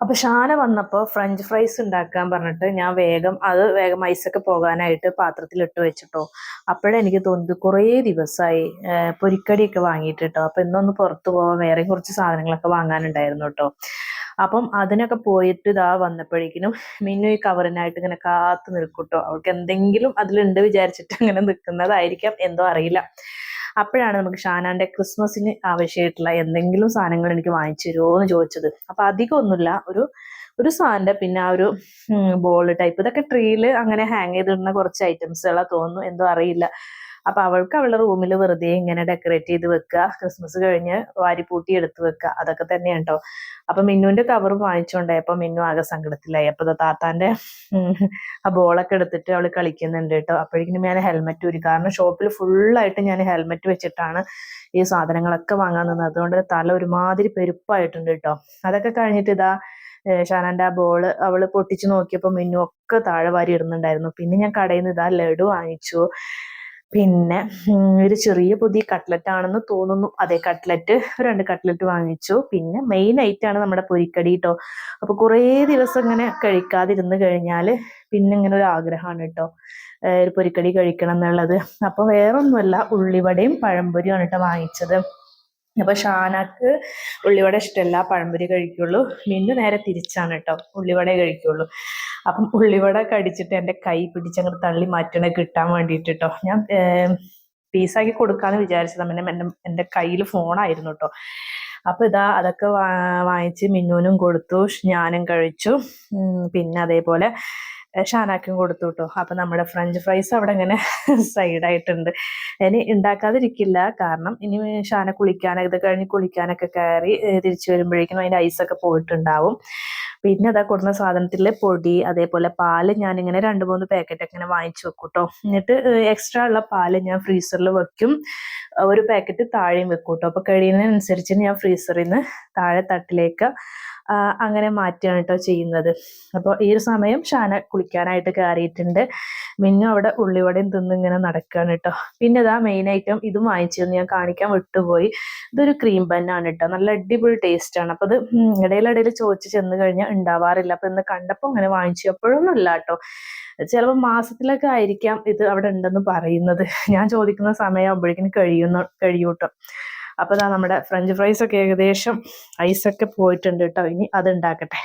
അപ്പോൾ ഷാന വന്നപ്പോൾ French fries ഉണ്ടാക്കാൻ പറഞ്ഞിട്ട് ഞാൻ വേഗം ഐസൊക്കെ പോകാനായിട്ട് പാത്രത്തിലിട്ട് വെച്ചിട്ടോ. അപ്പോഴേ എനിക്ക് തോന്നുന്നത് കുറേ ദിവസമായി പൊരിക്കടിയൊക്കെ വാങ്ങിയിട്ട് കേട്ടോ. അപ്പോൾ ഇന്നൊന്ന് പുറത്ത് പോകാൻ വേറെ കുറച്ച് സാധനങ്ങളൊക്കെ വാങ്ങാനുണ്ടായിരുന്നു കേട്ടോ. അപ്പം അതിനൊക്കെ പോയിട്ട് ഇതാ വന്നപ്പോഴേക്കിനും മിന്നു ഈ കവറിനായിട്ട് ഇങ്ങനെ കാത്തു നിൽക്കൂട്ടോ. അവൾക്ക് എന്തെങ്കിലും അതിലുണ്ട് വിചാരിച്ചിട്ട് അങ്ങനെ നിൽക്കുന്നതായിരിക്കാം, എന്തോ അറിയില്ല. അപ്പോഴാണ് നമുക്ക് ഷാനാന്റെ ക്രിസ്മസിന് ആവശ്യമായിട്ടുള്ള എന്തെങ്കിലും സാധനങ്ങൾ എനിക്ക് വാങ്ങിച്ചു തരുമോ എന്ന് ചോദിച്ചത്. അപ്പൊ അധികം ഒന്നുമില്ല, ഒരു സാധനം, പിന്നെ ആ ഒരു ബോൾ ടൈപ്പ്, ഇതൊക്കെ ട്രീയിൽ അങ്ങനെ ഹാങ് ചെയ്തിടുന്ന കുറച്ച് ഐറ്റംസുകളാ തോന്നുന്നു, എന്തോ അറിയില്ല. അപ്പൊ അവൾക്ക് അവളുടെ റൂമിൽ വെറുതെ ഇങ്ങനെ ഡെക്കറേറ്റ് ചെയ്ത് വെക്കുക, ക്രിസ്മസ് കഴിഞ്ഞ് വാരിപ്പൂട്ടി എടുത്ത് വെക്കുക, അതൊക്കെ തന്നെയാണ് കേട്ടോ. അപ്പൊ മിന്നുവിന്റെ കവർ വാങ്ങിച്ചോണ്ടേ അപ്പൊ മിന്നു ആകെ സങ്കടത്തിലായി. അപ്പൊ താത്താന്റെ ആ ബോളൊക്കെ എടുത്തിട്ട് അവള് കളിക്കുന്നുണ്ട് കേട്ടോ. അപ്പോഴേക്കും ഞാൻ ഹെൽമെറ്റ് ഊരി, കാരണം ഷോപ്പിൽ ഫുള്ളായിട്ട് ഞാൻ ഹെൽമെറ്റ് വെച്ചിട്ടാണ് ഈ സാധനങ്ങളൊക്കെ വാങ്ങാൻ നിന്നത്. അതുകൊണ്ട് തല ഒരുമാതിരി പെരുപ്പായിട്ടുണ്ട് കേട്ടോ. അതൊക്കെ കഴിഞ്ഞിട്ട് ഇതാ ഷാനാന്റെ ആ ബോള് അവള് പൊട്ടിച്ചു നോക്കിയപ്പോ മിന്നു ഒക്കെ താഴെ വാരി ഇടുന്നുണ്ടായിരുന്നു. പിന്നെ ഞാൻ കടയിൽ നിന്ന് ഇതാ ലഡു വാങ്ങിച്ചു. പിന്നെ ഒരു ചെറിയ പുതിയ കട്ട്ലറ്റ് ആണെന്ന് തോന്നുന്നു, അതെ കട്ട്ലറ്റ്, 2 കട്ട്ലറ്റ് വാങ്ങിച്ചു. പിന്നെ മെയിൻ ഐറ്റാണ് നമ്മുടെ പൊരിക്കടി കേട്ടോ. അപ്പൊ കുറേ ദിവസം ഇങ്ങനെ കഴിക്കാതിരുന്ന് കഴിഞ്ഞാൽ പിന്നെ ഇങ്ങനെ ഒരു ആഗ്രഹമാണ് കേട്ടോ, ഒരു പൊരിക്കടി കഴിക്കണം എന്നുള്ളത്. അപ്പൊ വേറൊന്നുമല്ല, ഉള്ളിവടയും പഴംപൊരിയാണ് കേട്ടോ വാങ്ങിച്ചത്. അപ്പൊ ഷാനാക്ക് ഉള്ളിവട ഇഷ്ടമല്ല, പഴംപൊരി കഴിക്കുള്ളൂ. മിന്നു നേരെ തിരിച്ചാണ് കേട്ടോ, ഉള്ളിവട കഴിക്കുള്ളൂ. അപ്പം ഉള്ളിവട കടിച്ചിട്ട് എൻ്റെ കൈ പിടിച്ചങ്ങോട്ട് തള്ളി മാറ്റണ കിട്ടാൻ വേണ്ടിയിട്ട് കേട്ടോ. ഞാൻ പീസാക്കി കൊടുക്കാന്ന് വിചാരിച്ചത്, പിന്നെ എൻ്റെ കയ്യിൽ ഫോണായിരുന്നു കേട്ടോ. അപ്പൊ ഇതാ അതൊക്കെ വാങ്ങിച്ച് മിന്നുവിനും കൊടുത്തു, ഞാനും കഴിച്ചു. പിന്നെ അതേപോലെ ഷാനാക്കും കൊടുത്തു കേട്ടോ. അപ്പൊ നമ്മുടെ ഫ്രഞ്ച് ഫ്രൈസ് അവിടെ ഇങ്ങനെ സൈഡായിട്ടുണ്ട്. ഇനി ഉണ്ടാക്കാതിരിക്കില്ല, കാരണം ഇനി ഷാന ഇത് കഴിഞ്ഞ് കുളിക്കാനൊക്കെ കയറി തിരിച്ചു വരുമ്പോഴേക്കും അതിൻ്റെ ഐസൊക്കെ പോയിട്ടുണ്ടാവും. പിന്നെ അതാ കൊടുക്കുന്ന സാധനത്തിലെ പൊടി, അതേപോലെ പാല് ഞാനിങ്ങനെ 2-3 പാക്കറ്റ് ഇങ്ങനെ വാങ്ങിച്ചു വെക്കും കേട്ടോ. എന്നിട്ട് എക്സ്ട്രാ ഉള്ള പാല് ഞാൻ ഫ്രീസറിൽ വെക്കും, ഒരു പാക്കറ്റ് താഴെയും വെക്കും കേട്ടോ. അപ്പൊ കഴിയുന്നതിനനുസരിച്ച് ഞാൻ ഫ്രീസറിൽ നിന്ന് താഴെ തട്ടിലേക്ക് അങ്ങനെ മാറ്റുകയാണ് കേട്ടോ ചെയ്യുന്നത്. അപ്പോൾ ഈ ഒരു സമയം ഷാന കുളിക്കാനായിട്ട് കയറിയിട്ടുണ്ട്. മിന്നു അവിടെ ഉള്ളിവടയും തിന്നിങ്ങനെ നടക്കുകയാണ് കേട്ടോ. പിന്നെ ഇതാ മെയിൻ ഐറ്റം ഇതും വാങ്ങിച്ചിരുന്നു, ഞാൻ കാണിക്കാൻ വിട്ടുപോയി. ഇതൊരു ക്രീം ബന്നാണ് കേട്ടോ, നല്ല അടിപൊളി ടേസ്റ്റ് ആണ്. അപ്പൊ അത് ഇടയിലിടയിൽ ചോദിച്ച് ചെന്ന് കഴിഞ്ഞാൽ ഉണ്ടാവാറില്ല. അപ്പൊ ഇന്ന് കണ്ടപ്പോൾ അങ്ങനെ വാങ്ങിച്ചു. എപ്പോഴൊന്നും ഇല്ല കേട്ടോ, ചിലപ്പോൾ മാസത്തിലൊക്കെ ആയിരിക്കാം ഇത് അവിടെ ഉണ്ടെന്ന് പറയുന്നത്. ഞാൻ ചോദിക്കുന്ന സമയമാകുമ്പോഴേക്കും കഴിയൂട്ടോ. അപ്പൊ നമ്മുടെ ഫ്രഞ്ച് ഫ്രൈസ് ഒക്കെ ഏകദേശം ഐസൊക്കെ പോയിട്ടുണ്ട് കേട്ടോ. ഇനി അത് ഉണ്ടാക്കട്ടെ.